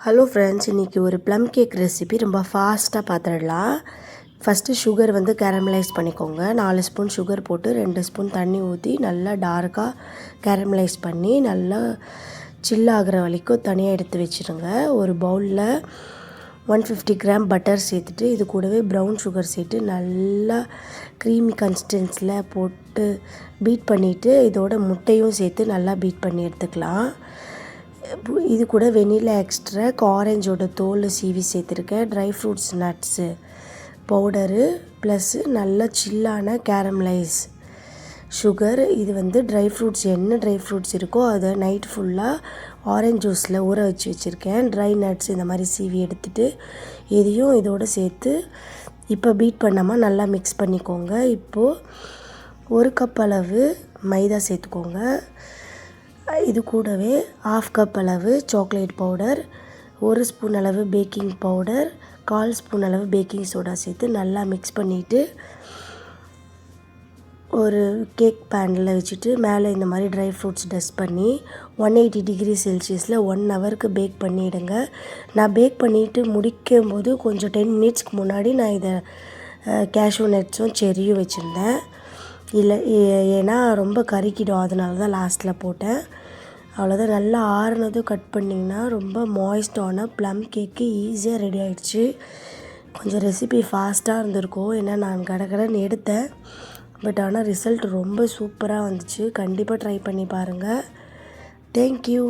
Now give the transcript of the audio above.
Hello friends, இன்றைக்கி ஒரு plum cake recipe ரொம்ப ஃபாஸ்ட்டாக பார்த்துடலாம். ஃபஸ்ட்டு சுகர் வந்து கேரமலைஸ் பண்ணிக்கோங்க. 4 ஸ்பூன் சுகர் போட்டு 2 ஸ்பூன் தண்ணி ஊற்றி நல்லா டார்க்காக கேரமலைஸ் பண்ணி நல்லா சில் ஆகிற வரைக்கும் தனியாக எடுத்து வச்சுருங்க. ஒரு பவுலில் 150 கிராம் பட்டர் சேர்த்துட்டு இது கூடவே ப்ரௌன் சுகர் சேர்த்து நல்லா க்ரீமி கன்சிஸ்டன்ஸில் போட்டு பீட் பண்ணிவிட்டு இதோட முட்டையும் சேர்த்து நல்லா பீட் பண்ணி எடுத்துக்கலாம். இது கூட வெனிலா எக்ஸ்ட்ராக்ட், ஆரஞ்சோட தோல் சீவி சேர்த்துருக்கேன், dry fruits nuts powder plus நல்லா சில்லான கேரமலைஸ் சுகர். இது வந்து ட்ரை ஃப்ரூட்ஸ் என்ன ட்ரை ஃப்ரூட்ஸ் இருக்கோ அதை நைட் ஃபுல்லாக ஆரஞ்ச் ஜூஸில் ஊற வச்சுருக்கேன். ட்ரை நட்ஸ் இந்த மாதிரி சீவி எடுத்துகிட்டு இதையும் இதோடு சேர்த்து இப்போ பீட் பண்ணாமல் நல்லா மிக்ஸ் பண்ணிக்கோங்க. இப்போது 1 கப் அளவு மைதா சேர்த்துக்கோங்க. இது கூடவே 1/2 கப் அளவு சாக்லேட் பவுடர், 1 ஸ்பூன் அளவு பேக்கிங் பவுடர், 1/4 ஸ்பூன் அளவு பேக்கிங் சோடா சேர்த்து நல்லா மிக்ஸ் பண்ணிவிட்டு ஒரு கேக் பேனில் வச்சுட்டு மேலே இந்த மாதிரி ட்ரை ஃப்ரூட்ஸ் டஸ்ட் பண்ணி 180 டிகிரி செல்சியஸில் 1 ஹவருக்கு பேக் பண்ணிவிடுங்க. நான் பேக் பண்ணிவிட்டு முடிக்கும் போது கொஞ்சம் 10 மினிட்ஸ்க்கு முன்னாடி நான் இதை கேஷ்யூ நட்ஸும் செரியும் வச்சுருந்தேன். இல்லை ஏன்னா ரொம்ப கருக்கிடும், அதனால தான் லாஸ்ட்டில் போட்டேன். அவ்வளோதான். நல்லா ஆறுனதும் கட் பண்ணிங்கன்னா ரொம்ப மாய்ஸ்டான ப்ளம் கேக்கு ஈஸியாக ரெடி ஆகிடுச்சு. கொஞ்சம் ரெசிபி ஃபாஸ்ட்டாக இருந்திருக்கும், ஏன்னா நான் கடகடன்னு எடுத்தேன். பட் ஆனால் ரிசல்ட் ரொம்ப சூப்பராக வந்துச்சு. கண்டிப்பாக ட்ரை பண்ணி பாருங்கள். தேங்க்யூ.